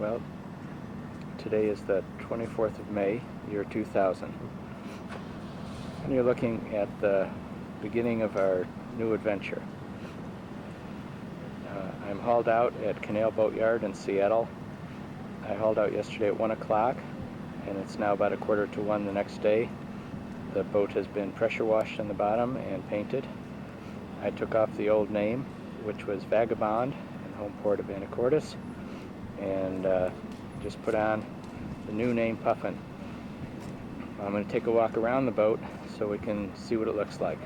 Well, today is the 24th of May, year 2000. And you're looking at the beginning of our new adventure. I'm hauled out at Canal Boat Yard in Seattle. I hauled out yesterday at 1 o'clock, and it's now about 1:45 the next day. The boat has been pressure washed on the bottom and painted. I took off the old name, which was Vagabond, in the home port of Anacortes, and just put on the new name, Puffin. I'm going to take a walk around the boat so we can see what it looks like.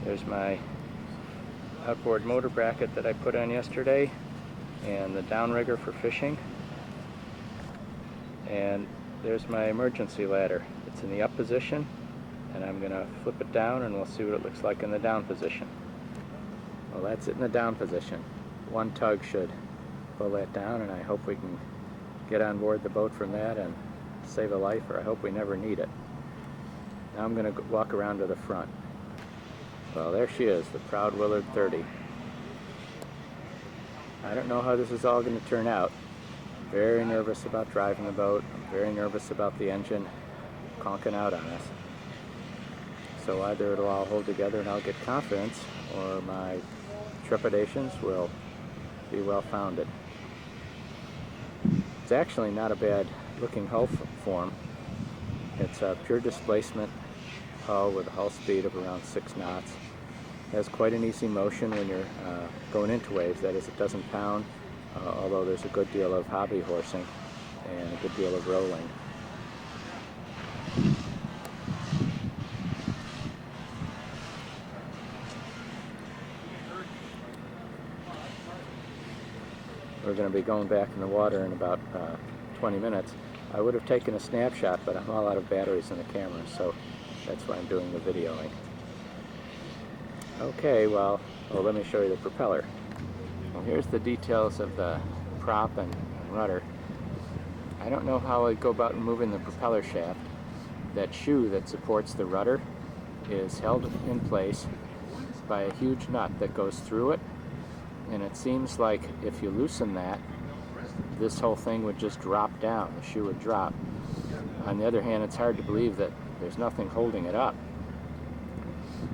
There's my outboard motor bracket that I put on yesterday, and the downrigger for fishing. And there's my emergency ladder. It's in the up position, and I'm going to flip it down and we'll see what it looks like in the down position. Well, that's it in the down position. One tug should pull that down, and I hope we can get on board the boat from that and save a life, or I hope we never need it. Now I'm going to walk around to the front. Well, there she is, the proud Willard 30. I don't know how this is all going to turn out. I'm very nervous about driving the boat. I'm very nervous about the engine conking out on us. So either it'll all hold together and I'll get confidence, or my trepidations will be well founded. It's actually not a bad looking hull form. It's a pure displacement hull with a hull speed of around 6 knots. It has quite an easy motion when you're going into waves. That is, it doesn't pound, although there's a good deal of hobby horsing and a good deal of rolling. We're going to be going back in the water in about 20 minutes. I would have taken a snapshot, but I'm all out of batteries in the camera, so that's why I'm doing the videoing. Okay, well, let me show you the propeller. Well, here's the details of the prop and rudder. I don't know how I go about moving the propeller shaft. That shoe that supports the rudder is held in place by a huge nut that goes through it, and it seems like if you loosen that, this whole thing would just drop down. The shoe would drop. On the other hand, it's hard to believe that there's nothing holding it up.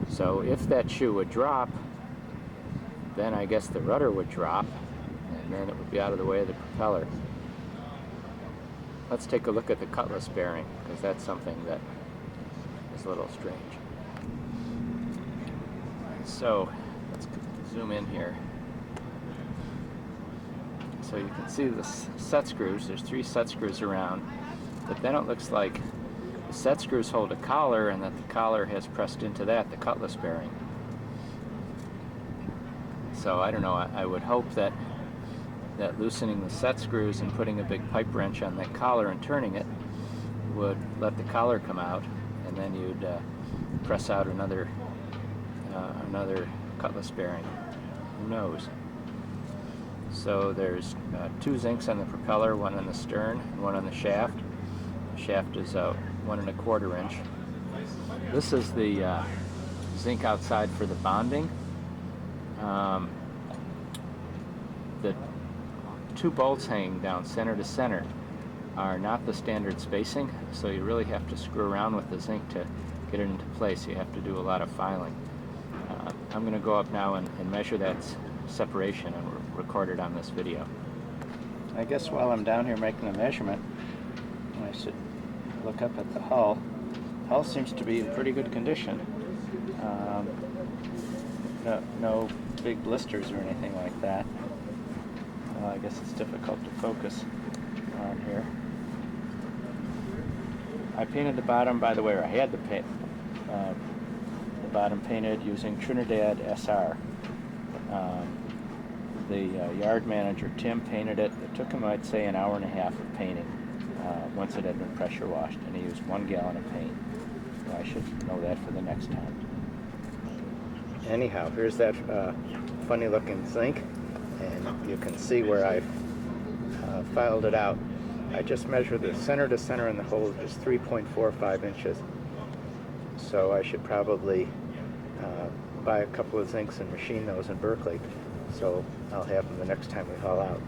So if that shoe would drop, then I guess the rudder would drop, and then it would be out of the way of the propeller. Let's take a look at the cutlass bearing, because that's something that is a little strange. So let's zoom in here. So you can see the set screws. There's 3 set screws around, but then it looks like the set screws hold a collar, and that the collar has pressed into that, the cutlass bearing. So I don't know, I would hope that loosening the set screws and putting a big pipe wrench on that collar and turning it would let the collar come out, and then you'd press out another cutlass bearing. Who knows? So there's 2 zincs on the propeller, one on the stern and one on the shaft. The shaft is 1 1/4 inch. This is the zinc outside for the bonding. The 2 bolts hanging down center to center are not the standard spacing, so you really have to screw around with the zinc to get it into place. You have to do a lot of filing. I'm going to go up now and measure that separation and record it on this video. I guess while I'm down here making the measurement, I should look up at the hull. The hull seems to be in pretty good condition. No big blisters or anything like that. I guess it's difficult to focus on here. I painted the bottom, by the way, or I had the bottom painted using Trinidad SR. The yard manager, Tim, painted it. It took him, I'd say, an hour and a half of painting once it had been pressure washed, and he used 1 gallon of paint. So I should know that for the next time. Anyhow, here's that funny looking zinc, and you can see where I've filed it out. I just measured the center to center in the hole is 3.45 inches. So I should probably buy a couple of zincs and machine those in Berkeley. So I'll have them the next time we haul out,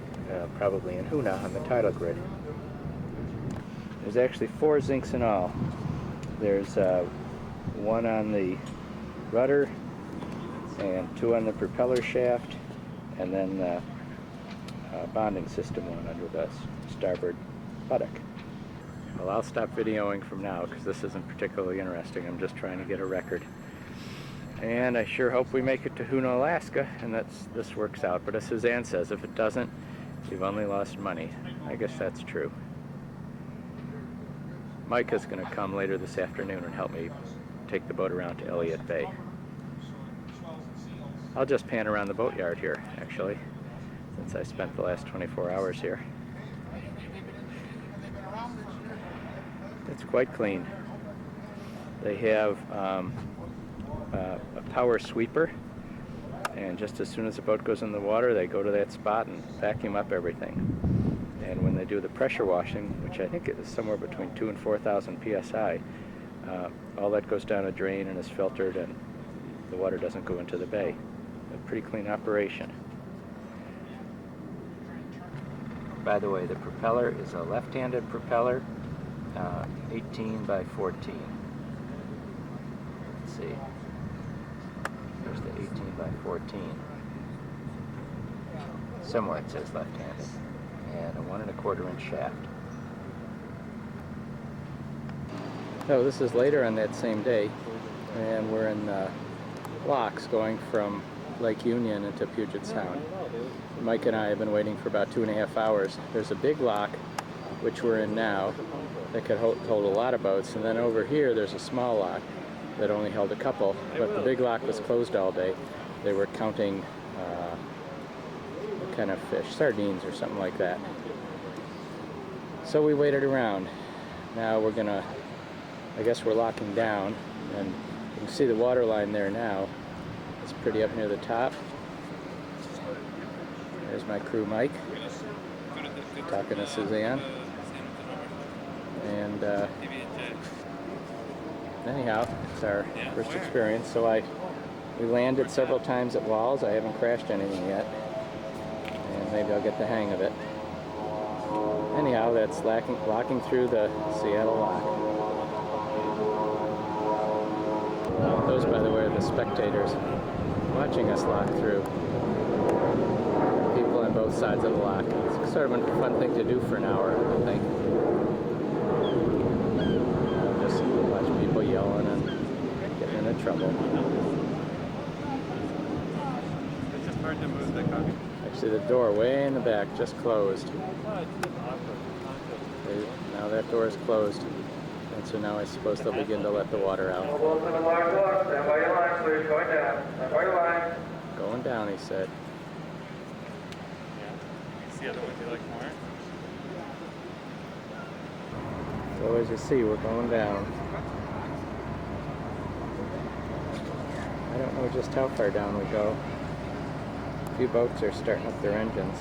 probably in Hoonah on the tidal grid. There's actually 4 zincs in all. There's 1 on the rudder and 2 on the propeller shaft, and then the bonding system one under the starboard buttock. Well, I'll stop videoing from now because this isn't particularly interesting. I'm just trying to get a record. And I sure hope we make it to Hoonah, Alaska, and this works out. But as Suzanne says, if it doesn't, you've only lost money. I guess that's true. Mike is going to come later this afternoon and help me take the boat around to Elliott Bay. I'll just pan around the boatyard here, actually, since I spent the last 24 hours here. It's quite clean. They have a power sweeper, and just as soon as the boat goes in the water, they go to that spot and vacuum up everything. And when they do the pressure washing, which I think is somewhere between 2,000 and 4,000 psi, all that goes down a drain and is filtered, and the water doesn't go into the bay. A pretty clean operation. By the way, the propeller is a left-handed propeller, 18 by 14. Let's see. There's the 18 by 14. Somewhere it says left-handed. And a 1 1/4 inch shaft. So this is later on that same day, and we're in locks going from Lake Union into Puget Sound. Mike and I have been waiting for about 2.5 hours. There's a big lock, which we're in now, that could hold a lot of boats, and then over here there's a small lock that only held a couple, but the big lock was closed all day. They were counting what kind of fish, sardines or something like that. So we waited around. Now we're gonna, I guess we're locking down, and you can see the water line there now. It's pretty up near the top. There's my crew Mike, talking to Suzanne. And anyhow, it's our first experience. So we landed several times at walls. I haven't crashed anything yet, and maybe I'll get the hang of it. Anyhow, that's locking through the Seattle lock. Those, by the way, are the spectators watching us lock through. People on both sides of the lock. It's sort of a fun thing to do for an hour, I think. Just watch people yelling and getting into trouble. It's just hard to move the cockpit. Actually, the door way in the back just closed. Now that door is closed, and so now I suppose they'll begin to let the water out. Going down, he said. Yeah. Is the other one you like more? So as you see, we're going down. I don't know just how far down we go. A few boats are starting up their engines.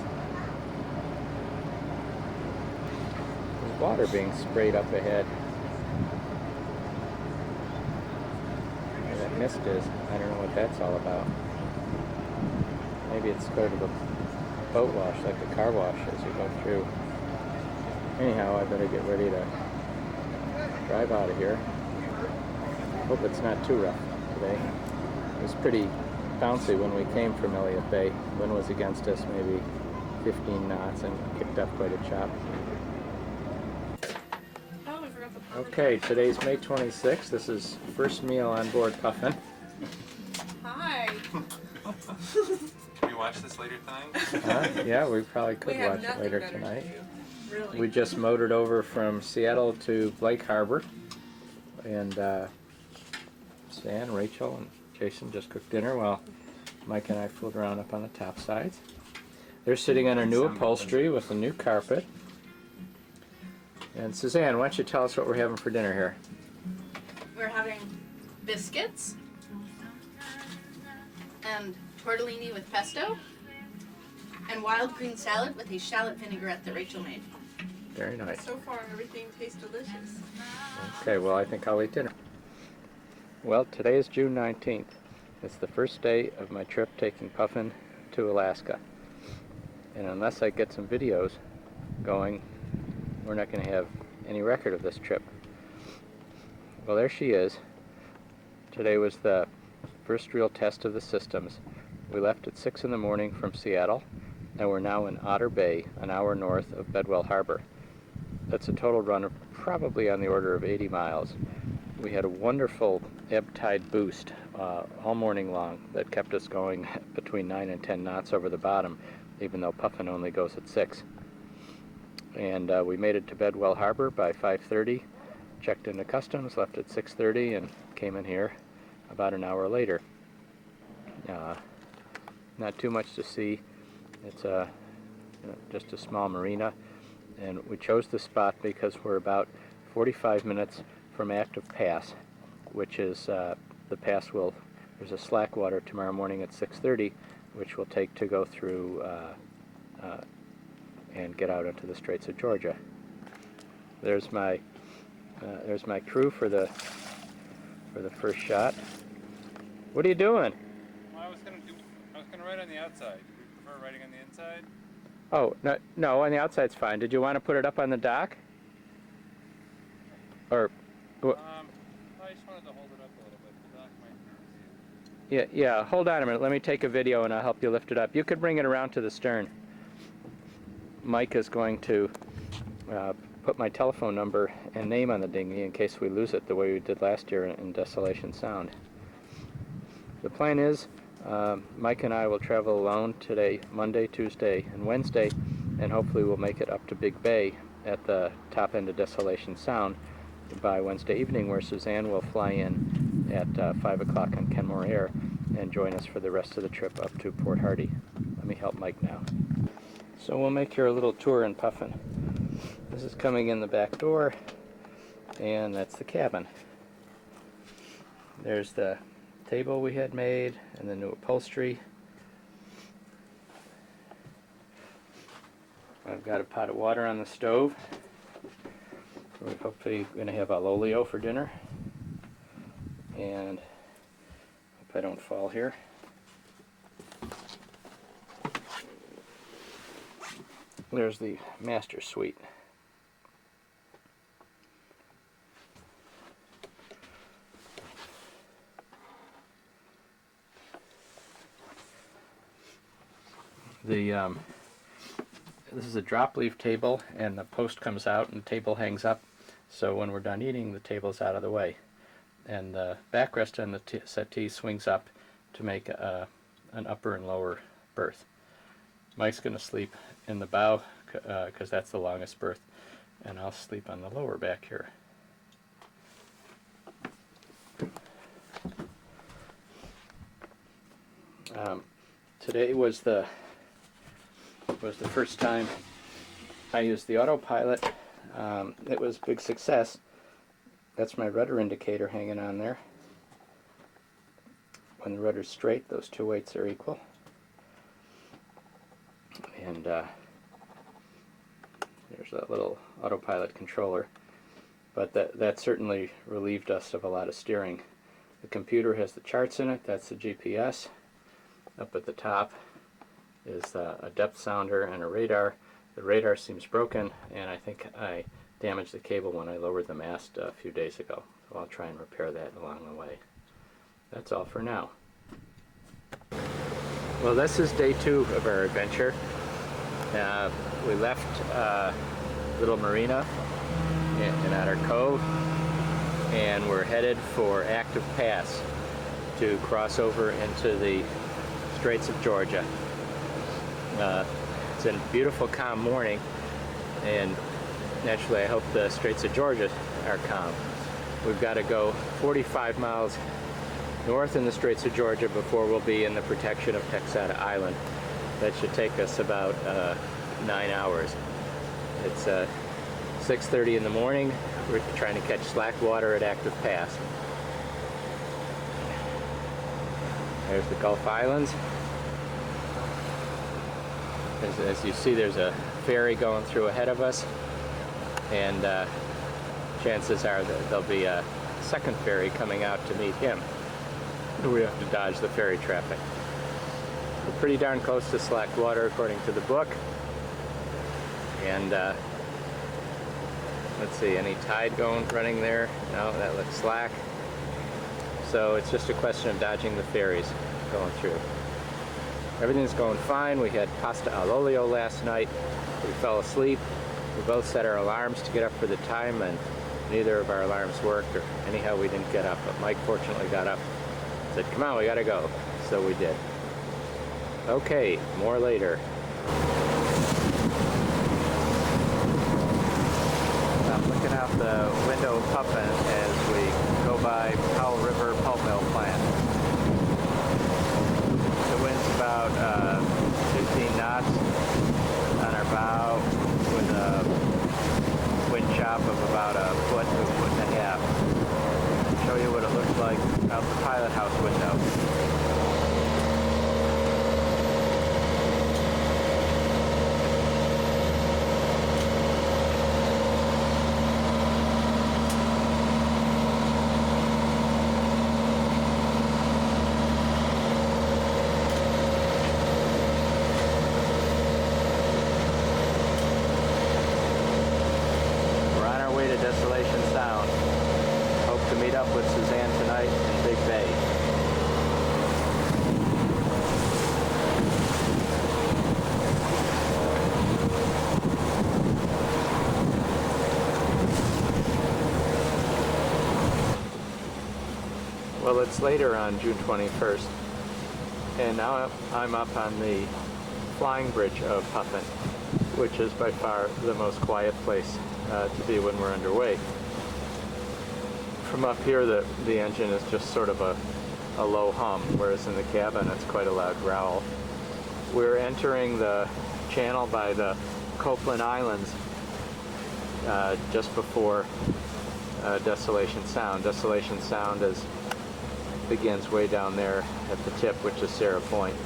There's water being sprayed up ahead. Where that mist is, I don't know what that's all about. Maybe it's sort of a boat wash, like a car wash as you go through. Anyhow, I better get ready to drive out of here. Hope it's not too rough today. It was pretty bouncy when we came from Elliott Bay. Wind was against us, maybe 15 knots, and kicked up quite a chop. Okay, today's May 26th. This is first meal on board Puffin. Hi. Can we watch this later tonight? Yeah, we probably could watch it later tonight. Really? We just motored over from Seattle to Lake Harbor, and Stan, Rachel, and Jason just cooked dinner while Mike and I fooled around up on the top sides. They're sitting on a new upholstery with a new carpet. And Suzanne, why don't you tell us what we're having for dinner here? We're having biscuits and tortellini with pesto and wild green salad with a shallot vinaigrette that Rachel made. Very nice. So far, everything tastes delicious. Okay, well, I think I'll eat dinner. Well, today is June 19th. It's the first day of my trip taking Puffin to Alaska. And unless I get some videos going, we're not going to have any record of this trip. Well, there she is. Today was the first real test of the systems. We left at 6 in the morning from Seattle, and we're now in Otter Bay, an hour north of Bedwell Harbor. That's a total run of probably on the order of 80 miles. We had a wonderful ebb tide boost all morning long that kept us going between 9 and 10 knots over the bottom, even though Puffin only goes at 6. And we made it to Bedwell Harbor by 5:30, checked into customs, left at 6:30, and came in here about an hour later. Not too much to see. It's just a small marina, and we chose this spot because we're about 45 minutes from Active Pass, which is the pass there's a slack water tomorrow morning at 6:30, which we'll take to go through and get out into the Straits of Georgia. There's my crew for the first shot. What are you doing? Well, I was gonna write on the outside. Do you prefer writing on the inside? Oh, no, on the outside's fine. Did you want to put it up on the dock? Or, I just wanted to hold it up a little bit. The dock might see it. yeah, hold on a minute. Let me take a video and I'll help you lift it up. You could bring it around to the stern. Mike is going to put my telephone number and name on the dinghy in case we lose it the way we did last year in Desolation Sound. The plan is Mike and I will travel alone today, Monday, Tuesday, and Wednesday, and hopefully we'll make it up to Big Bay at the top end of Desolation Sound by Wednesday evening, where Suzanne will fly in at 5 o'clock on Kenmore Air and join us for the rest of the trip up to Port Hardy. Let me help Mike now. So we'll make here a little tour in Puffin. This is coming in the back door, and that's the cabin. There's the table we had made and the new upholstery. I've got a pot of water on the stove. We're hopefully going to have Alolio for dinner. And hope I don't fall here. There's the master suite. This is a drop leaf table, and the post comes out and the table hangs up, so when we're done eating the table's out of the way, and the backrest on the settee swings up to make an upper and lower berth. Mike's going to sleep in the bow because that's the longest berth, and I'll sleep on the lower back here. Today was the first time I used the autopilot. It was a big success. That's my rudder indicator hanging on there. When the rudder's straight, those two weights are equal. And there's that little autopilot controller. But that certainly relieved us of a lot of steering. The computer has the charts in it. That's the GPS. Up at the top is a depth sounder and a radar. The radar seems broken, and I think I damaged the cable when I lowered the mast a few days ago. So I'll try and repair that along the way. That's all for now. Well, this is day 2 of our adventure. We left Little Marina in Otter Cove, and we're headed for Active Pass to cross over into the Straits of Georgia. It's a beautiful, calm morning, and naturally I hope the Straits of Georgia are calm. We've got to go 45 miles north in the Straits of Georgia before we'll be in the protection of Texada Island. That should take us about 9 hours. It's 6:30 in the morning. We're trying to catch slack water at Active Pass. There's the Gulf Islands. As you see, there's a ferry going through ahead of us. and chances are that there'll be a second ferry coming out to meet him. We have to dodge the ferry traffic. We're pretty darn close to slack water according to the book. And let's see, any tide running there? No, that looks slack. So it's just a question of dodging the ferries going through. Everything's going fine. We had pasta all'olio last night. We fell asleep. We both set our alarms to get up for the time, and neither of our alarms worked, or anyhow we didn't get up. But Mike fortunately got up, said, "Come on, we gotta go." So we did. Okay, more later. I'm looking out the window of Puffin as we go by Powell River Pulp Mill plant. The wind's about 15 knots on our bow with a wind chop of about a foot to a foot and a half. I'll show you what it looks like out the pilot house window. Desolation Sound. Hope to meet up with Suzanne tonight in Big Bay. Well, it's later on June 21st, and now I'm up on the flying bridge of Puffin, which is by far the most quiet place to be when we're underway. From up here, the engine is just sort of a low hum, whereas in the cabin it's quite a loud growl. We're entering the channel by the Copeland Islands just before Desolation Sound. Desolation Sound begins way down there at the tip, which is Sarah Point.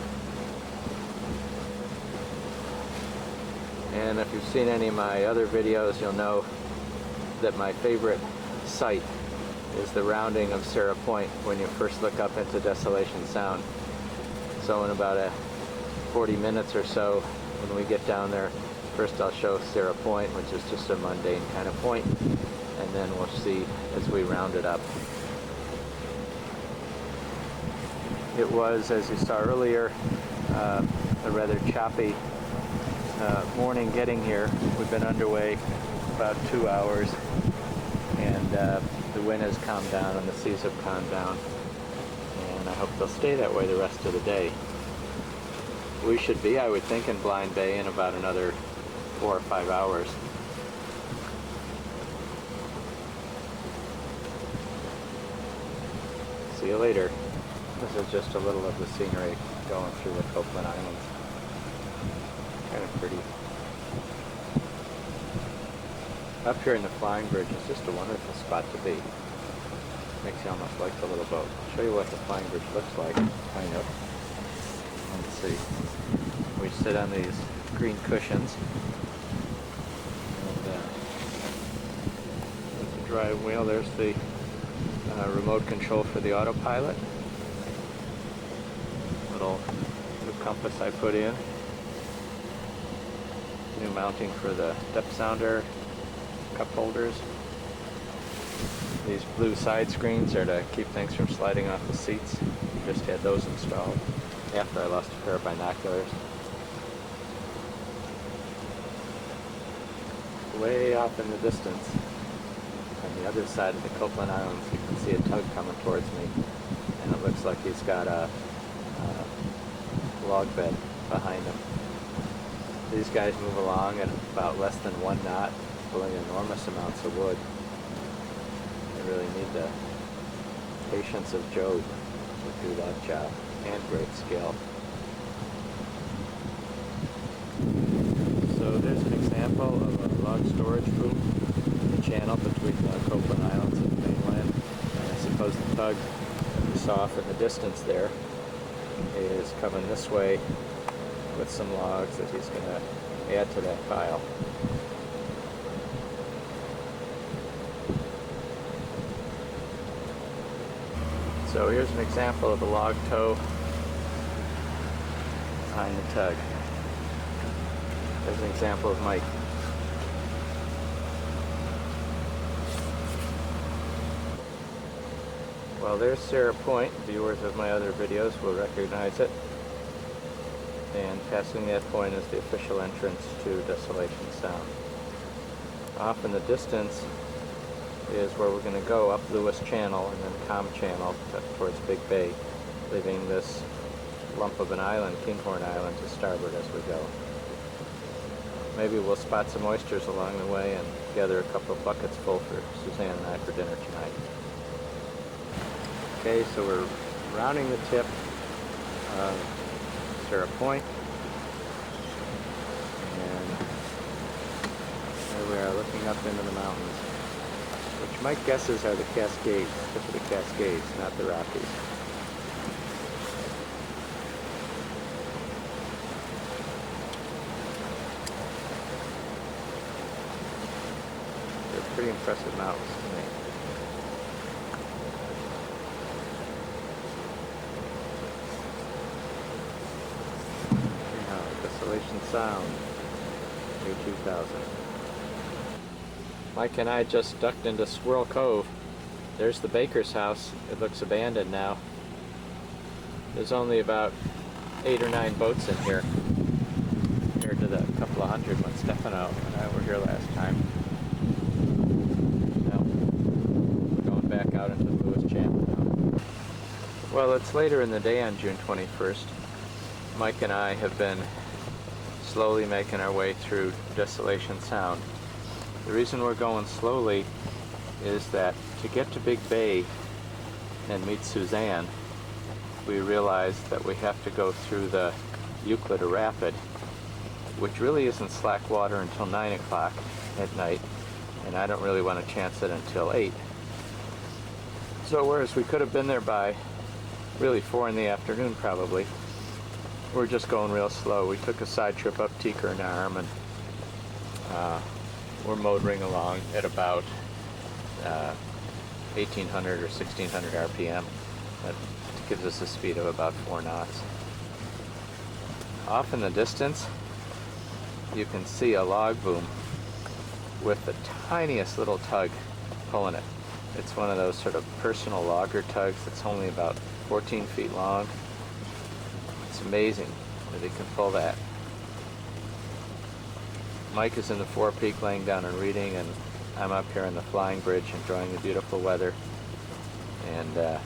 And if you've seen any of my other videos, you'll know that my favorite sight is the rounding of Sarah Point when you first look up into Desolation Sound. So in about 40 minutes or so, when we get down there, first I'll show Sarah Point, which is just a mundane kind of point, and then we'll see as we round it up. It was, as you saw earlier, a rather choppy morning getting here. We've been underway about 2 hours, and the wind has calmed down and the seas have calmed down, and I hope they'll stay that way the rest of the day. We should be, I would think, in Blind Bay in about another 4 or 5 hours. See you later. This is just a little of the scenery going through the Copeland Islands. Kind of pretty. Up here in the flying bridge is just a wonderful spot to be. Makes you almost like the little boat. I'll show you what the flying bridge looks like, kind of. Let's see. We sit on these green cushions. And with the drive wheel, there's the remote control for the autopilot. Little compass I put in. New mounting for the depth sounder, cup holders. These blue side screens are to keep things from sliding off the seats. Just had those installed after I lost a pair of binoculars. Way off in the distance, on the other side of the Copeland Islands, you can see a tug coming towards me, and it looks like he's got a log bed behind him. These guys move along at about less than 1 knot, pulling enormous amounts of wood. They really need the patience of Job to do that job, and great skill. So there's an example of a log storage boom in the channel between the Copeland Islands and the mainland. And I suppose the tug that we saw off in the distance there is coming this way with some logs that he's going to add to that pile. So here's an example of a log tow behind the tug. There's an example of Mike. Well, there's Sarah Point. Viewers of my other videos will recognize it. And passing that point is the official entrance to Desolation Sound. Off in the distance is where we're going to go, up Lewis Channel and then Comm Channel towards Big Bay, leaving this lump of an island, Kinghorn Island, to starboard as we go. Maybe we'll spot some oysters along the way and gather a couple of buckets full for Suzanne and I for dinner tonight. Okay, so we're rounding the tip of Sarah Point, and there we are looking up into the mountains, which my guesses are the Cascades, tip of the Cascades, not the Rockies. They're pretty impressive mountains to me. Desolation Sound, year 2000. Mike and I just ducked into Squirrel Cove. There's the baker's house. It looks abandoned now. There's only about 8 or 9 boats in here, compared to the couple of hundred when Stefano and I were here last time. Now, we're going back out into the Lewis Channel now. Well, it's later in the day on June 21st. Mike and I have been slowly making our way through Desolation Sound. The reason we're going slowly is that to get to Big Bay and meet Suzanne, we realized that we have to go through the Euclid Rapid, which really isn't slack water until 9 o'clock at night, and I don't really want to chance it until 8. So whereas we could have been there by really 4 in the afternoon probably, we're just going real slow. We took a side trip up Teaker and Arm, and we're motoring along at about 1800 or 1600 RPM. That gives us a speed of about 4 knots. Off in the distance, you can see a log boom with the tiniest little tug pulling it. It's one of those sort of personal logger tugs that's only about 14 feet long. It's amazing that he can pull that. Mike is in the forepeak laying down and reading, and I'm up here in the flying bridge enjoying the beautiful weather and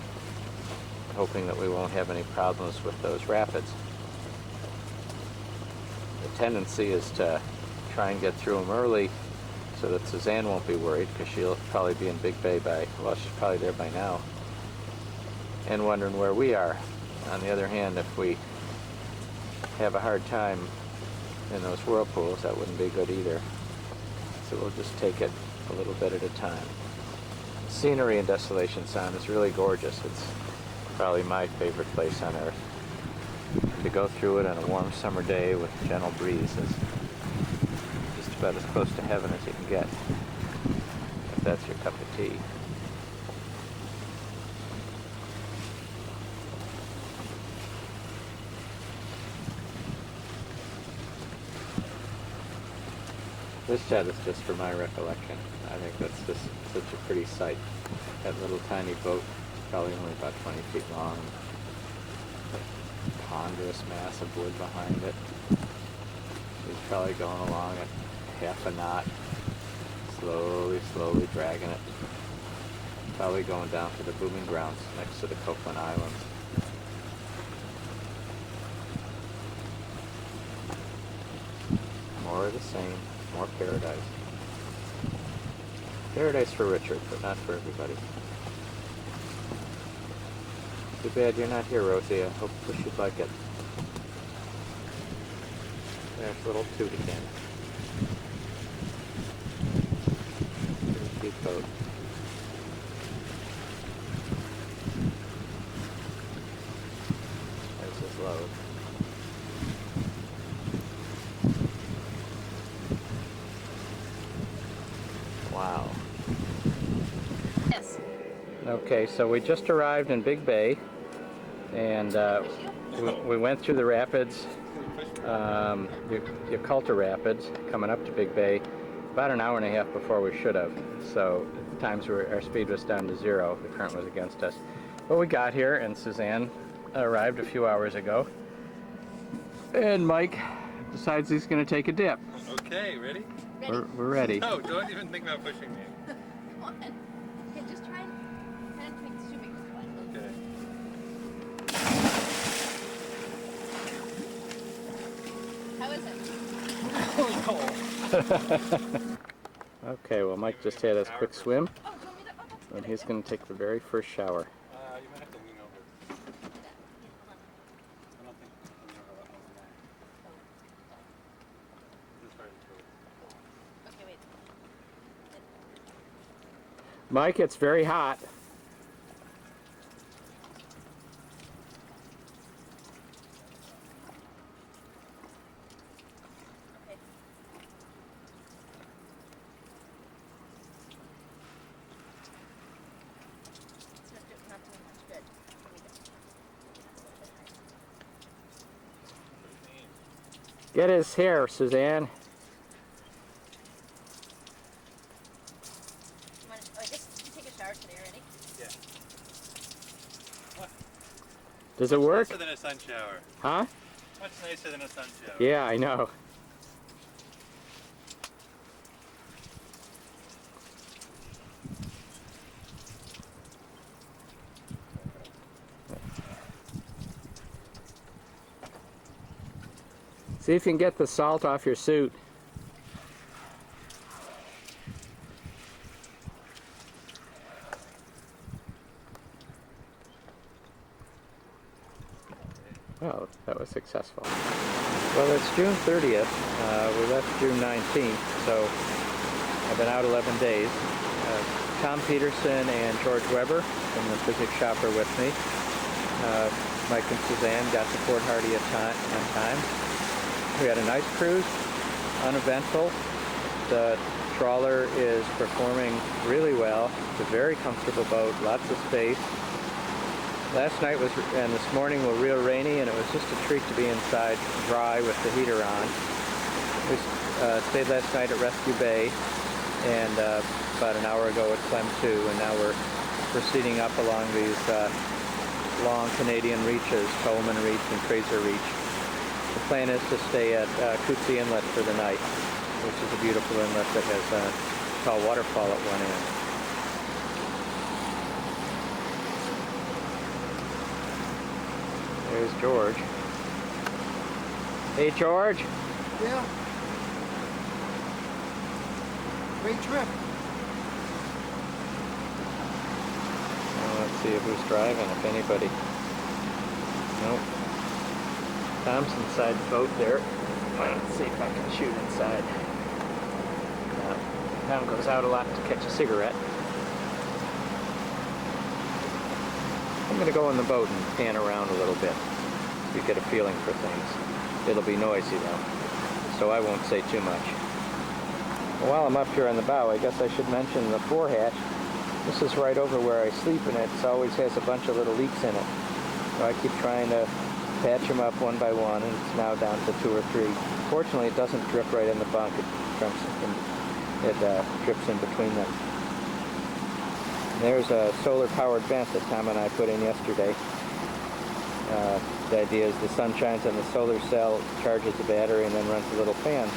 hoping that we won't have any problems with those rapids. The tendency is to try and get through them early so that Suzanne won't be worried, because she'll probably be in Big Bay by, well, she's probably there by now, and wondering where we are. On the other hand, if we have a hard time in those whirlpools, that wouldn't be good either. So we'll just take it a little bit at a time. The scenery in Desolation Sound is really gorgeous. It's probably my favorite place on earth. And to go through it on a warm summer day with a gentle breeze is just about as close to heaven as you can get, if that's your cup of tea. This shot is just for my recollection. I think that's just such a pretty sight. That little tiny boat, probably only about 20 feet long. A ponderous mass of wood behind it. He's probably going along at half a knot, slowly dragging it. Probably going down to the booming grounds next to the Copeland Islands. More of the same. More paradise. Paradise for Richard, but not for everybody. Too bad you're not here, Rosie. I hope you'd like it. There's a little toot again. Pretty cute boat. There's his load. Wow. Yes. Okay, so we just arrived in Big Bay, and we went through the rapids, the Yakulta Rapids, coming up to Big Bay, about an hour and a half before we should have. So at times our speed was down to 0, the current was against us. But we got here, and Suzanne arrived a few hours ago, and Mike decides he's going to take a dip. Okay, ready? We're ready. No, don't even think about pushing me. Come on. Okay, just try and make the swimming one. Okay. How is it? Okay, well Mike just had his quick swim, Oh, do you want me to? Oh, and he's going to take the very first shower. You might have to lean over. I don't think you can lean over that one. This part is cool. Okay, wait. Mike, it's very hot. Okay. It's not doing much good. Let me get- Get his hair, Suzanne. You want to, oh, I guess you take a shower today already? Yeah. What? Does it work? Nicer than a sun shower. Huh? Much nicer than a sun shower. Yeah, I know. See if you can get the salt off your suit. Well, that was successful. Well, it's June 30th. We left June 19th, so I've been out 11 days. Tom Peterson and George Weber from the physics shop are with me. Mike and Suzanne got to Port Hardy on time. We had a nice cruise, uneventful. The trawler is performing really well. It's a very comfortable boat, lots of space. Last night and this morning were real rainy, and it was just a treat to be inside dry with the heater on. We stayed last night at Rescue Bay, and about an hour ago at Clem 2, and now we're proceeding up along these long Canadian reaches, Coleman Reach and Fraser Reach. The plan is to stay at Cootsie Inlet for the night, which is a beautiful inlet that has a tall waterfall at one end. There's George. Hey, George. Yeah. Great trip. Well, let's see who's driving, if anybody. Nope. Tom's inside the boat there. Let's see if I can shoot inside. Tom goes out a lot to catch a cigarette. I'm going to go in the boat and pan around a little bit so you get a feeling for things. It'll be noisy though, so I won't say too much. Well, while I'm up here on the bow, I guess I should mention the fore hatch. This is right over where I sleep, and it always has a bunch of little leaks in it. So I keep trying to patch them up one by one, and it's now down to 2 or 3. Fortunately, it doesn't drip right in the bunk. It drips in between them. There's a solar-powered vent that Tom and I put in yesterday. The idea is the sun shines on the solar cell, charges the battery, and then runs a little fan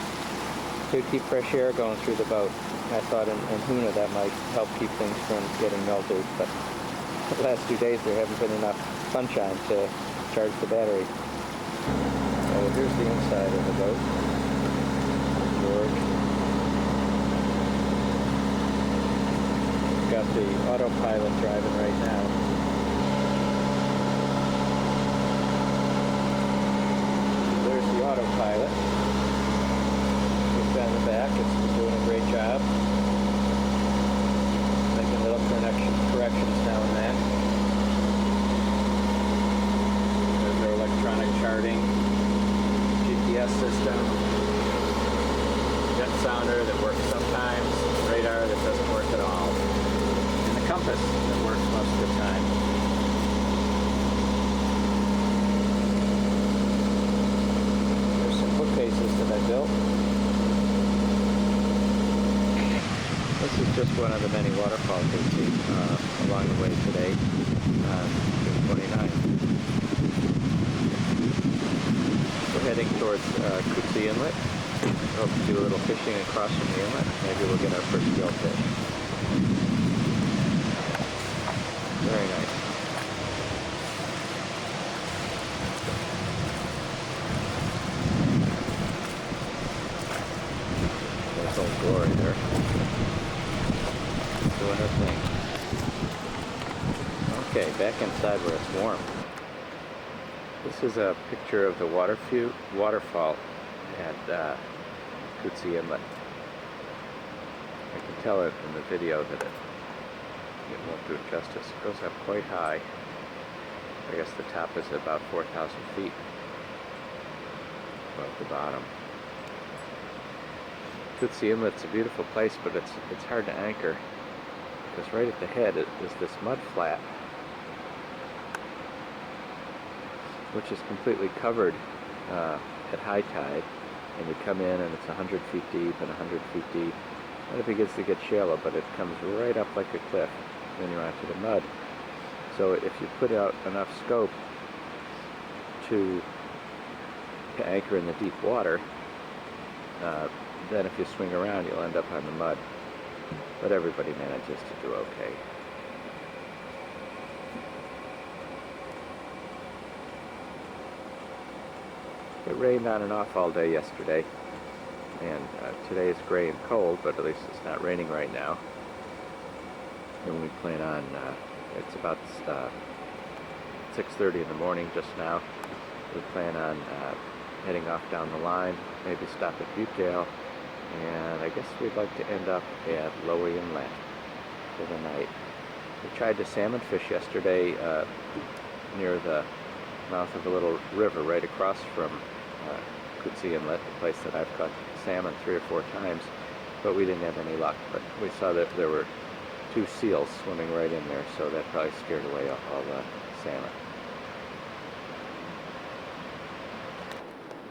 to keep fresh air going through the boat. I thought in Hoona that might help keep things from getting melted, but the last 2 days there haven't been enough sunshine to charge the battery. So here's the inside of the boat. George. Got the autopilot driving right now. There's the autopilot. Just down the back, it's doing a great job. Making little corrections now and then. There's our electronic charting, GPS system, jet sounder that works sometimes, radar that doesn't work at all. surface that works most of the time. There's some bookcases that I built. This is just one of the many waterfalls we see along the way today on June 29th. We're heading towards Cootsie Inlet. Hope to do a little fishing across from the inlet. Maybe we'll get our first gillfish. Very nice. There's Old Glory there. Doing her thing. Okay, back inside where it's warm. This is a picture of the waterfall at Cootsie Inlet. I can tell it in the video that it won't do it justice. It goes up quite high. I guess the top is about 4,000 feet above the bottom. Cootsie Inlet's a beautiful place, but it's hard to anchor because right at the head is this mud flat, which is completely covered at high tide, and you come in and it's 100 feet deep and 100 feet deep, and it begins to get shallow, but it comes right up like a cliff when you're onto the mud. So if you put out enough scope to anchor in the deep water, then if you swing around you'll end up on the mud, but everybody manages to do okay. It rained on and off all day yesterday, and today is gray and cold, but at least it's not raining right now. And we plan on, it's about 6:30 in the morning just now. We plan on heading off down the line, maybe stop at Buttedale, and I guess we'd like to end up at Lowy Inlet for the night. We tried to salmon fish yesterday near the mouth of a little river right across from Cootsie Inlet, the place that I've caught salmon 3 or 4 times, but we didn't have any luck. But we saw that there were 2 seals swimming right in there, so that probably scared away all the salmon.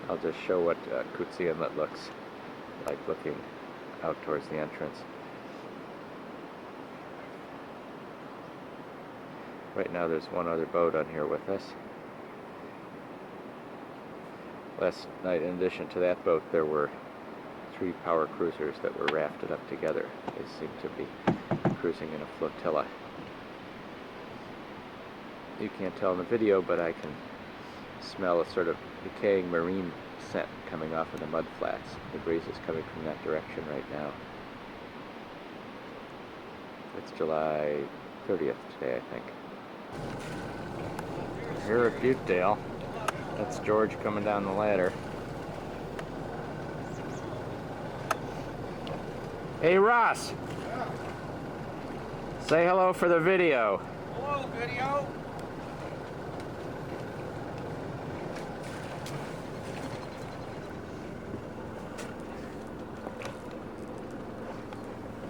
I'll just show what Cootsie Inlet looks like looking out towards the entrance. Right now there's one other boat on here with us. Last night, in addition to that boat, there were 3 power cruisers that were rafted up together. They seem to be cruising in a flotilla. You can't tell in the video, but I can smell a sort of decaying marine scent coming off of the mud flats. The breeze is coming from that direction right now. It's July 30th today, I think. Here at Buttedale. That's George coming down the ladder. Hey Ross! Yeah. Say hello for the video. Hello, video.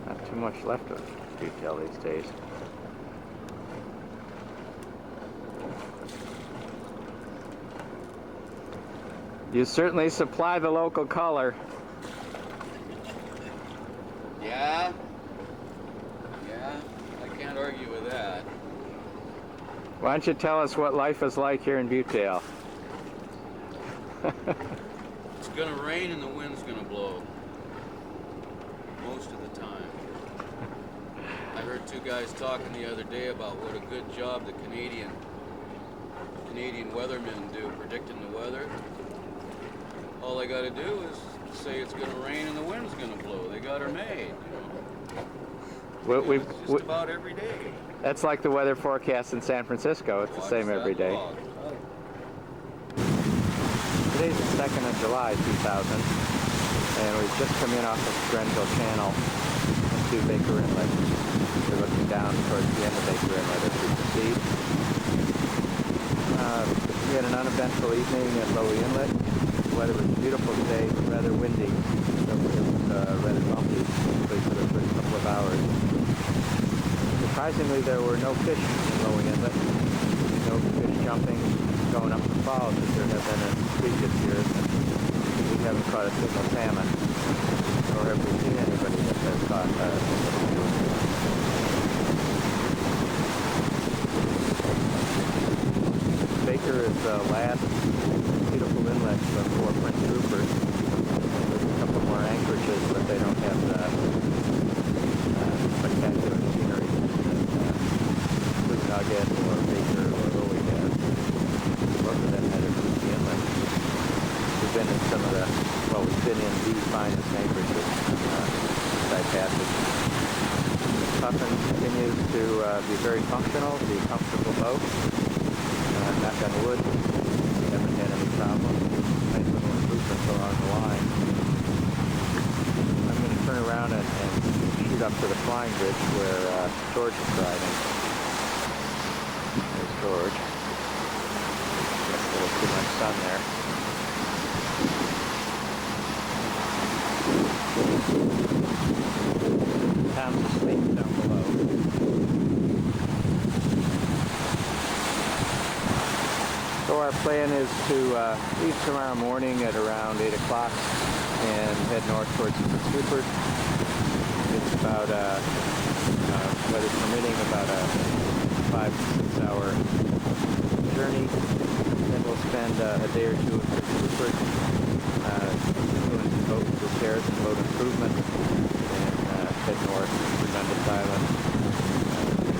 Not too much left of Buttedale these days. You certainly supply the local color. Yeah, I can't argue with that. Why don't you tell us what life is like here in Buttedale? It's gonna rain and the wind's gonna blow. Most of the time. I heard 2 guys talking the other day about what a good job the Canadian weathermen do predicting the weather. All they got to do is say it's going to rain and the wind's going to blow. They got her made. It's just about every day. That's like the weather forecast in San Francisco. It's the same every day. Today's the 2nd of July, 2000, and we've just come in off of Grenville Channel into Baker Inlet. We're looking down towards the end of Baker Inlet as we proceed. We had an uneventful evening at Lowy Inlet. The weather was beautiful today, but rather windy, so it was rather bumpy, especially for the first couple of hours. The Surprisingly, there were no fish in Lower Inlet, no fish jumping, going up the falls as there have been in previous years, and we haven't caught a single salmon, nor have we seen anybody that has caught a single salmon. Baker is the last beautiful inlet before Prince Rupert. There's a couple more anchorages, but they don't have the spectacular scenery that Blue Nugget or Baker or Lily has. Both of them had a Ruby Inlet. We've been in some of the, well, we've been in the finest anchorages by passage. Puffin continues to be very functional, be a comfortable boat. Knock on wood, haven't had any problems. Nice little improvements along the line. I'm going to turn around and shoot up to the flying bridge where George is driving. There's George. Got a little too much sun there. Tom's asleep down below. So our plan is to leave tomorrow morning at around 8 o'clock and head north towards Prince Rupert. It's about, weather permitting, about a 5 to 6 hour journey. Then we'll spend a day or two in Prince Rupert doing some boat repairs and boat improvement, and head north to Dundas Island,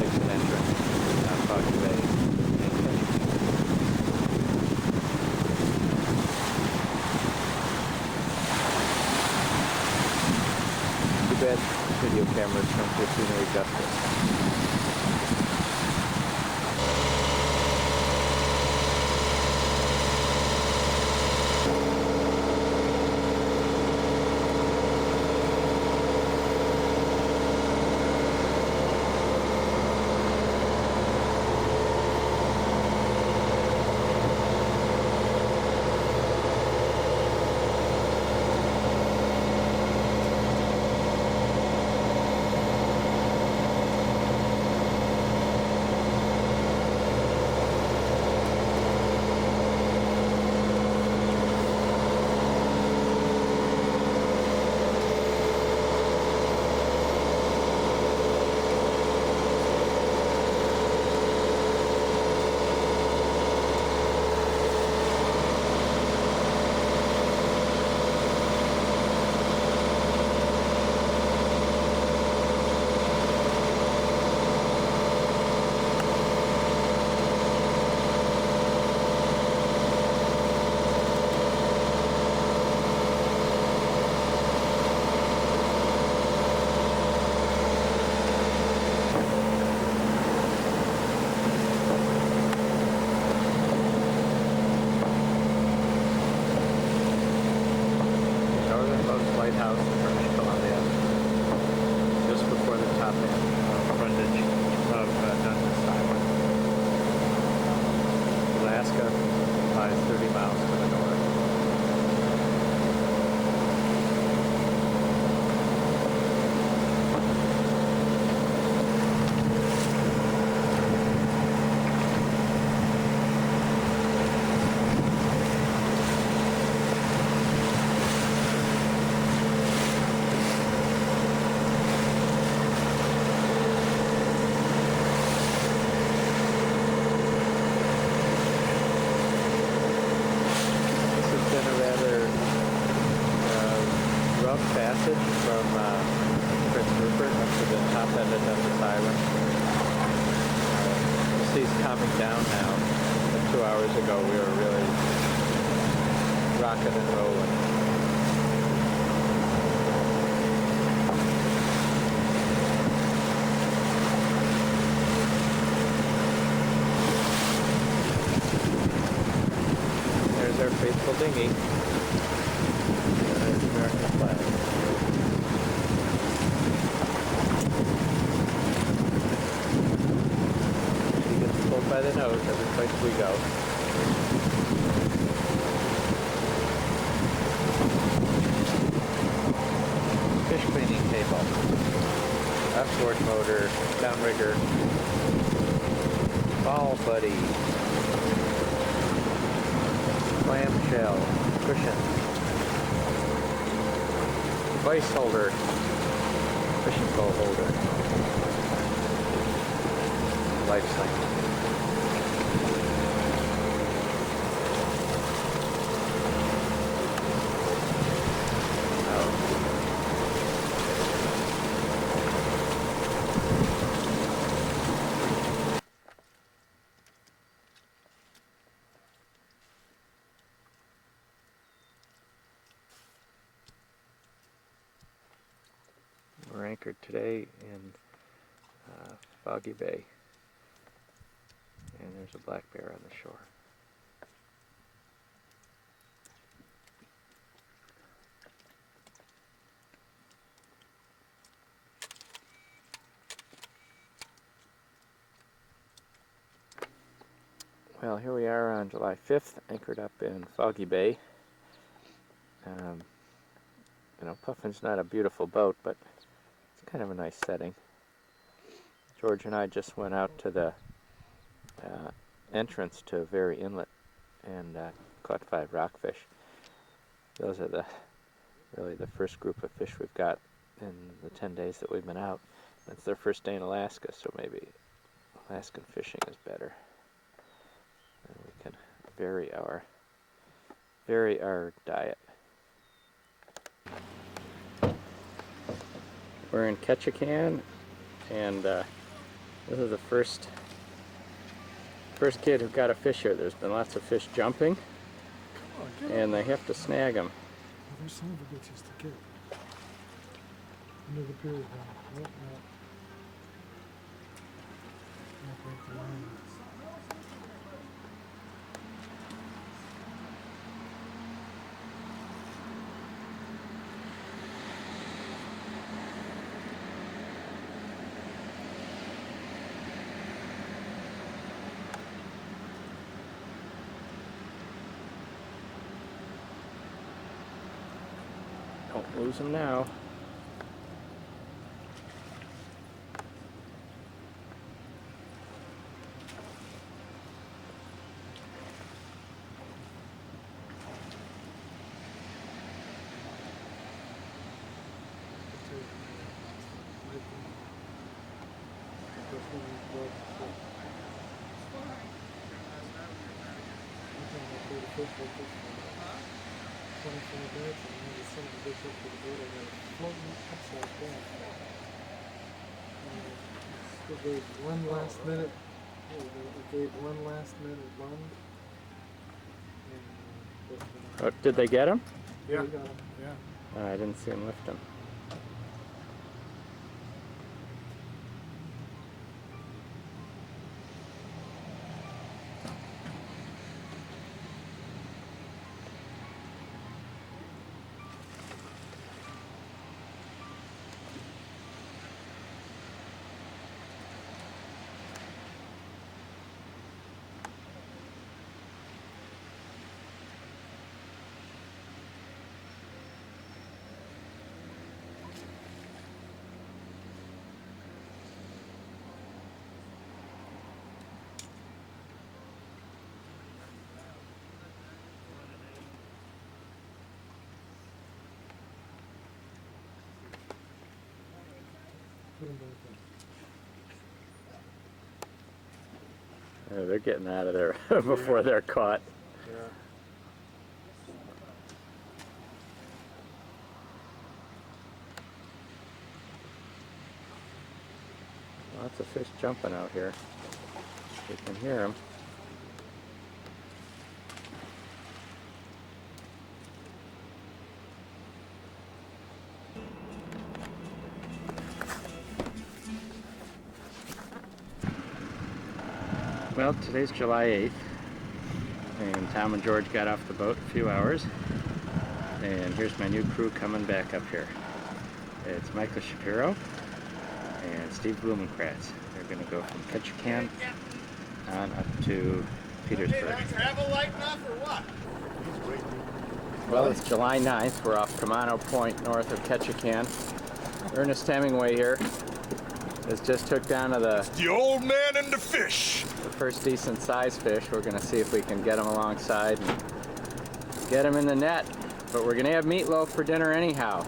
exit entrance, Foggy Bay, and Ketchum. Too bad video cameras don't do scenery justice. Lighthouse in British Columbia, just before the top end frontage of Dundas Island. Alaska lies 30 miles to the north. Passage from Prince Rupert up to the top end of Dundas Island. The sea's calming down now. But 2 hours ago we were really rocking and rolling. There's our faithful dinghy. There's the American flag. She gets pulled by the nose every place we go. Fish cleaning table. Up outboard motor, downrigger, ball buddy, clamshell, cushion, device holder, fishing pole holder, life cycle. We're anchored today in Foggy Bay, and there's a black bear on the shore. Well, here we are on July 5th, anchored up in Foggy Bay. You know, Puffin's not a beautiful boat, but it's kind of a nice setting. George and I just went out to the entrance to Very Inlet and caught 5 rockfish. Those are really the first group of fish we've got in the 10 days that we've been out. It's their first day in Alaska, so maybe Alaskan fishing is better. And we can vary our diet. We're in Ketchikan, and this is the first kid who got a fish here. There's been lots of fish jumping, and they have to snag them. Well, there's some of the bitches to get. Under the pier, no, no. Not break the line. Don't lose them now. They gave one last minute. They gave one last minute run. Oh, did they get him? Yeah. Yeah. I didn't see him lift him. They're getting out of there before they're caught. Yeah. Lots of fish jumping out here. You can hear them. Well, today's July 8th, and Tom and George got off the boat a few hours, and here's my new crew coming back up here. It's Michael Shapiro and Steve Blumenkratz. They're going to go from Ketchikan on up to Petersburg. Travel light enough or what? Well, it's July 9th. We're off Kamano Point north of Ketchikan. Ernest Hemingway here. is just hooked onto The old man and the fish. the first decent sized fish. We're gonna see if we can get him alongside and get him in the net. But we're gonna have meatloaf for dinner anyhow.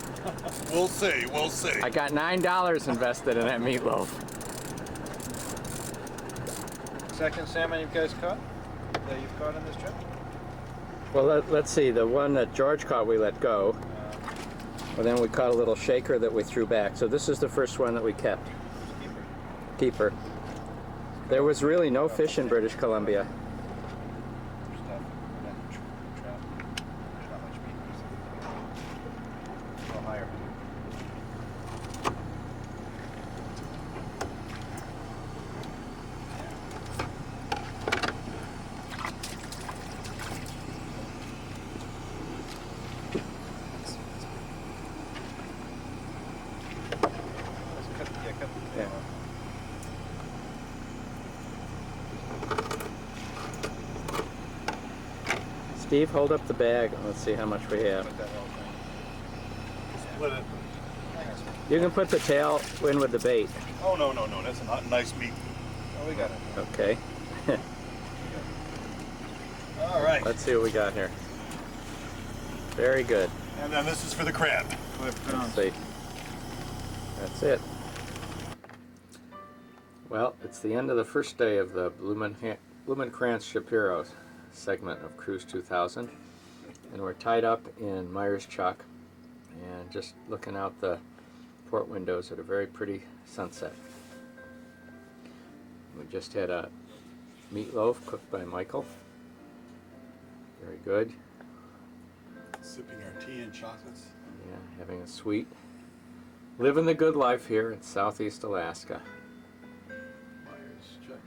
We'll see, we'll see. I got $9 invested in that meatloaf. Second salmon you guys caught? That you've caught on this trip? Well, let's see. The one that George caught, we let go. Well, then we caught a little shaker that we threw back. So this is the first one that we kept. Keeper. There was really no fish in British Columbia. Stuff. Trout. There's not much meat. A little higher. Yeah. Steve, hold up the bag. Let's see how much we have. Split it. You can put the tail in with the bait. Oh, no, no, no. That's a nice meat. Oh, we got it. Okay. All right. Let's see what we got here. Very good. And then this is for the crab. Let's see. That's it. Well, it's the end of the first day of the Blumenkrantz Shapiro segment of Cruise 2000, and we're tied up in Myers Chuck and just looking out the port windows at a very pretty sunset. We just had a meatloaf cooked by Michael. Very good. Sipping our tea and chocolates. Yeah, having a sweet. Living the good life here in Southeast Alaska. Myers check.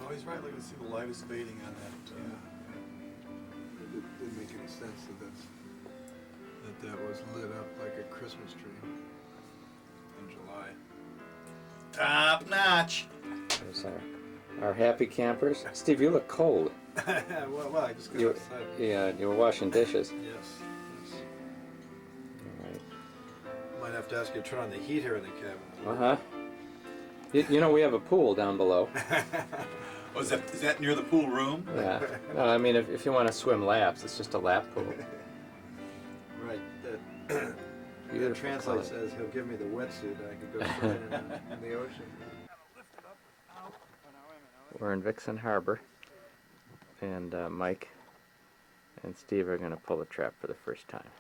Oh, he's right. Like, to see the light is fading on that. It didn't make any sense that was lit up like a Christmas tree in July. Top notch. There's our happy campers. Steve, you look cold. well, I just got You, outside. yeah, you were washing dishes. Yes. All right. Might have to ask you to turn on the heat here in the cabin. Uh-huh. You know, we have a pool down below. Oh, is that near the pool room? Yeah. No, I mean, if you want to swim laps, it's just a lap pool. Right. That Beautiful translates color. as he'll give me the wetsuit. I could go swimming in the ocean. We're in Vixen Harbor, and Mike and Steve are going to pull the trap for the first time.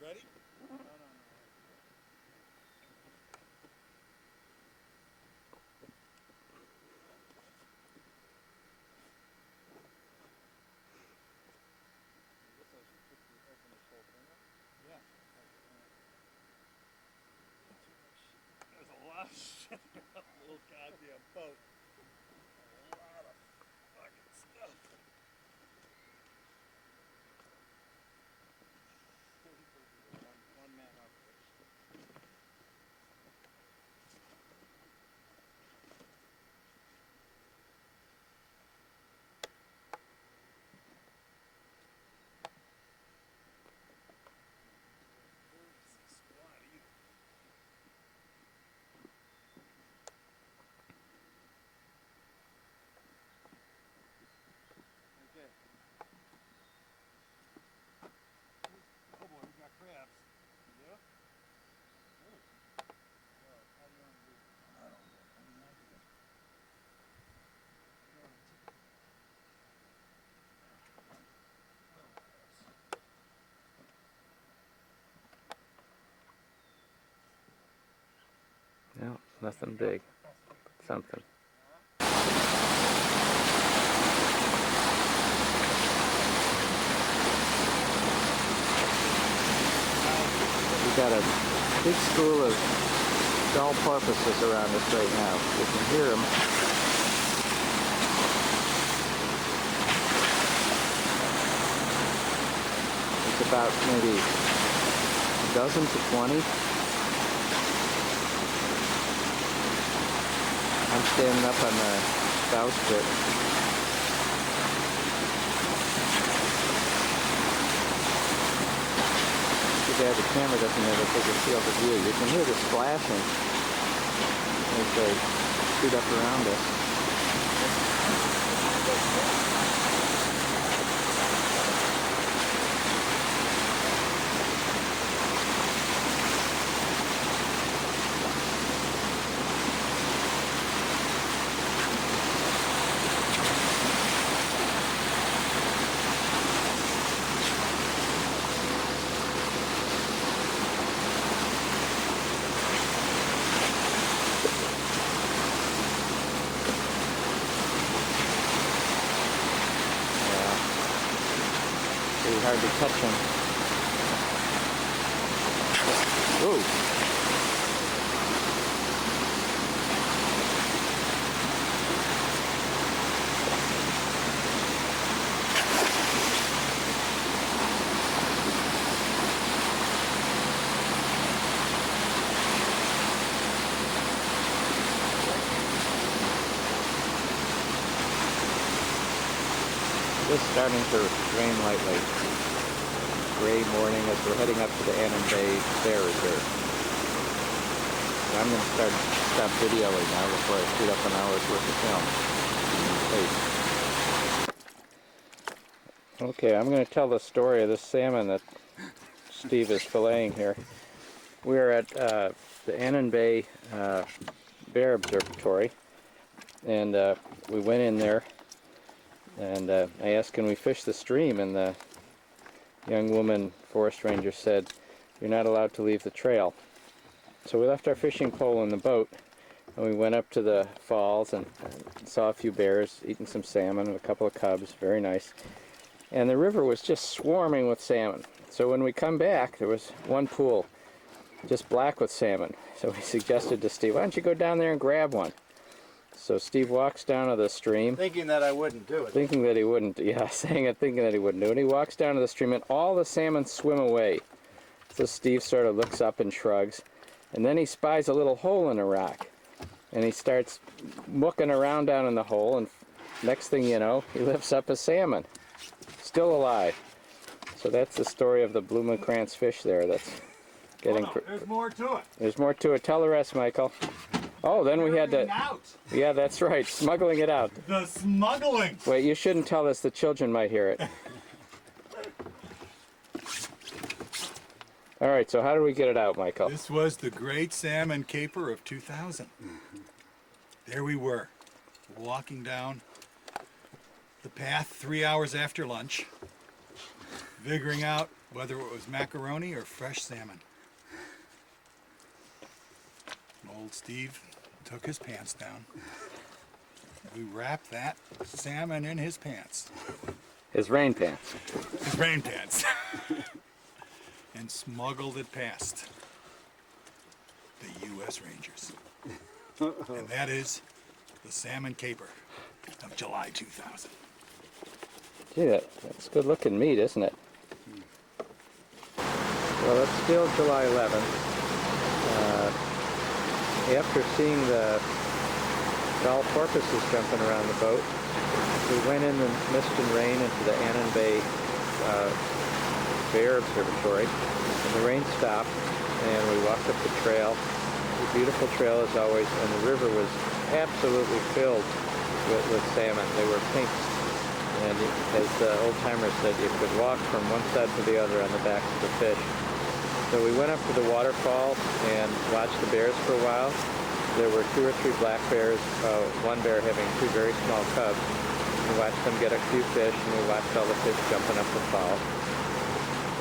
Ready? There's a lot of shit in that little goddamn boat. A lot of fucking stuff. One man operation. Oh boy, we got crabs. Yeah? No, nothing big. Something. We got a big school of dull porpoises around us right now. We can hear them. It's about maybe a dozen to 20. I'm standing up on the bowsprit. bad the camera doesn't have a bigger field of view. You can hear the splashing as they shoot up around us. Pretty hard to catch them. Ooh. Just starting to rain lightly. Gray morning as we're heading up to the Annan Bay Bear Reserve. I'm going to stop videoing now before I shoot up an hour's worth of film. Okay, I'm going to tell the story of this salmon that Steve is filleting here. We're at the Annan Bay Bear Observatory, and we went in there. And I asked, can we fish the stream? And the young woman forest ranger said, you're not allowed to leave the trail. So we left our fishing pole in the boat, and we went up to the falls and saw a few bears eating some salmon and a couple of cubs. Very nice. And the river was just swarming with salmon. So when we come back, there was one pool just black with salmon. So we suggested to Steve, why don't you go down there and grab one? So Steve walks down to the stream. Thinking that I wouldn't do it. Thinking that he wouldn't, yeah, saying it, thinking that he wouldn't do it. And he walks down to the stream and all the salmon swim away. So Steve sort of looks up and shrugs. And then he spies a little hole in a rock. And he starts mooking around down in the hole, and next thing you know, he lifts up a salmon. Still alive. So that's the story of the Blumenkranz fish there that's getting... Oh, no, there's more to it. There's more to it. Tell the rest, Michael. Oh, then we had to... Out. Yeah, that's right. Smuggling it out. The smuggling. Wait, you shouldn't tell this. The children might hear it. All right, so how do we get it out, Michael? This was the great salmon caper of 2000. There we were, walking down the path 3 hours after lunch, figuring out whether it was macaroni or fresh salmon. Old Steve took his pants down. We wrapped that salmon in his pants. His rain pants. His rain pants. And smuggled it past the U.S. Rangers. And that is the salmon caper of July 2000. Gee, that's good looking meat, isn't it? Well, it's still July 11th. After seeing the gull porpoises jumping around the boat, we went in the mist and rain into the Annan Bay Bear Observatory, and the rain stopped, and we walked up the trail. A beautiful trail as always, and the river was absolutely filled with salmon. They were pink, and as the old-timers said, you could walk from one side to the other on the backs of the fish. So we went up to the waterfall and watched the bears for a while. There were 2 or 3 black bears, one bear having 2 very small cubs. We watched them get a few fish, and we watched all the fish jumping up the fall.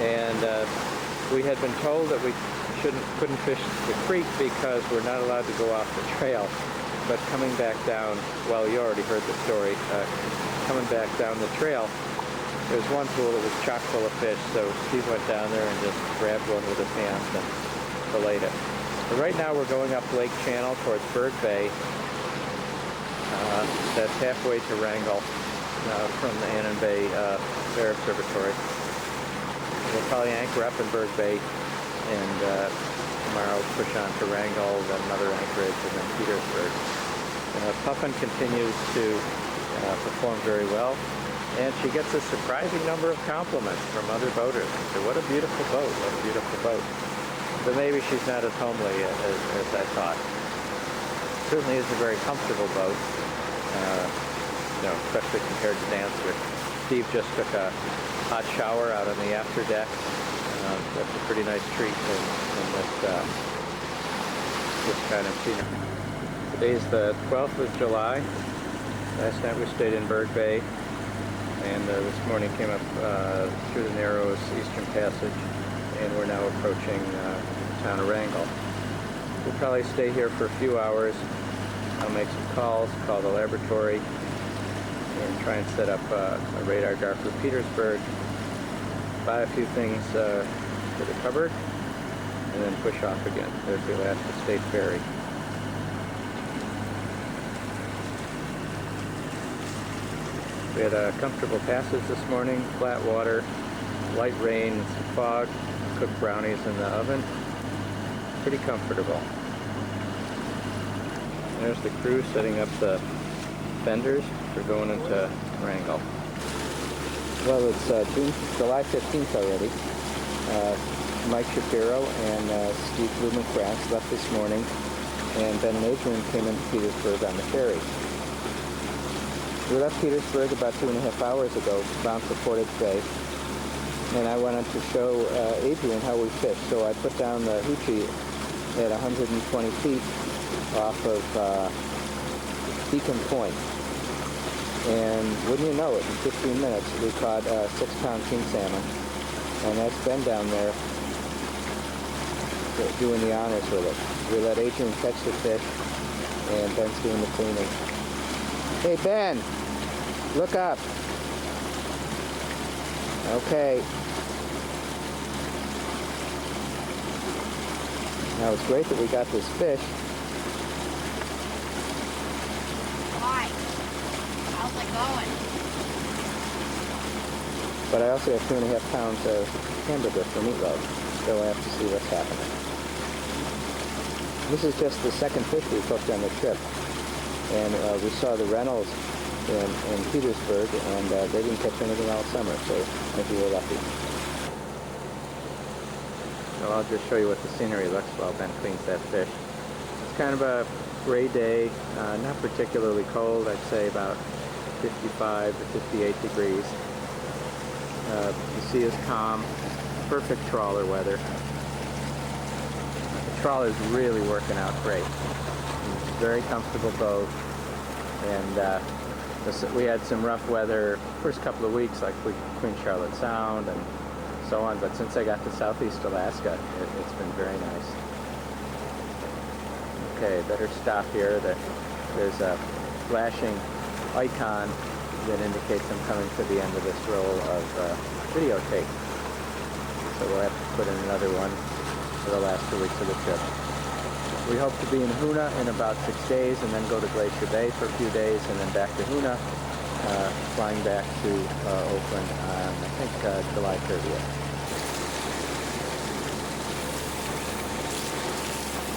And we had been told that we couldn't fish the creek because we're not allowed to go off the trail. But coming back down, well, you already heard the story, coming back down the trail, there was one pool that was chock full of fish, so Steve went down there and just grabbed one with his hands and filleted it. But right now we're going up Lake Channel towards Berg Bay. That's halfway to Wrangell from the Annan Bay Bear Observatory. We'll probably anchor up in Berg Bay, and tomorrow push on to Wrangell, then another anchorage, and then Petersburg. Puffin continues to perform very well, And she gets a surprising number of compliments from other boaters. They say, what a beautiful boat, what a beautiful boat. But maybe she's not as homely as I thought. Certainly is a very comfortable boat, especially compared to Dancer. Steve just took a hot shower out on the after deck. That's a pretty nice treat in this kind of scenery. Today's the 12th of July. Last night we stayed in Bird Bay, and this morning came up through the Narrows Eastern Passage, and we're now approaching the town of Wrangell. We'll probably stay here for a few hours. I'll make some calls, call the laboratory, and try and set up a radar dart for Petersburg, buy a few things for the cupboard, and then push off again. There's the Alaska State Ferry. We had a comfortable passage this morning, flat water, light rain, and some fog, cooked brownies in the oven. Pretty comfortable. There's the crew setting up the fenders for going into Wrangell. Well, it's July 15th already. Mike Shapiro and Steve Blumenkrantz left this morning, and Ben and Adrian came into Petersburg on the ferry. We left Petersburg about 2.5 hours ago, bound for Portage Bay, and I wanted to show Adrian how we fish. So I put down the hoochie at 120 feet off of Beacon Point. And wouldn't you know it, in 15 minutes we caught a 6-pound king salmon. And that's Ben down there doing the honors with it. We let Adrian catch the fish, and Ben's doing the cleaning. Hey Ben, look up. Okay. Now it's great that we got this fish. Why? How's it going? But I also have 2.5 pounds of hamburger for meatloaf. So I have to see what's happening. This is just the second fish we cooked on the trip. And we saw the Reynolds in Petersburg, and they didn't catch anything all summer, so maybe we're lucky. So I'll just show you what the scenery looks while Ben cleans that fish. It's kind of a gray day, not particularly cold. I'd say about 55 to 58 degrees. The sea is calm, perfect trawler weather. The trawler's really working out great. It's a very comfortable boat, and we had some rough weather first couple of weeks, like Queen Charlotte Sound and so on, but since I got to Southeast Alaska, it's been very nice. Okay, better stop here. There's a flashing icon that indicates I'm coming to the end of this roll of videotape. So we'll have to put in another one for the last 2 weeks of the trip. We hope to be in Hoona in about 6 days, and then go to Glacier Bay for a few days, and then back to Hoona, flying back to Oakland on, I think, July 30th.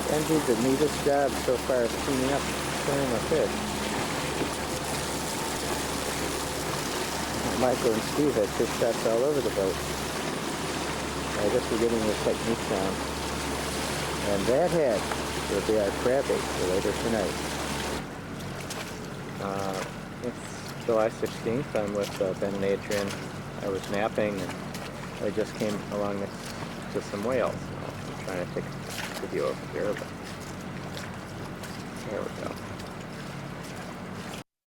Ben did the neatest job so far of cleaning up my fish. Michael and Steve had fish traps all over the boat. I guess we're getting the technique down. And that head will be our crab bait for later tonight. It's July 16th. I'm with Ben and Adrian. I was napping, and I just came along to some whales. I'm trying to take a video over here, but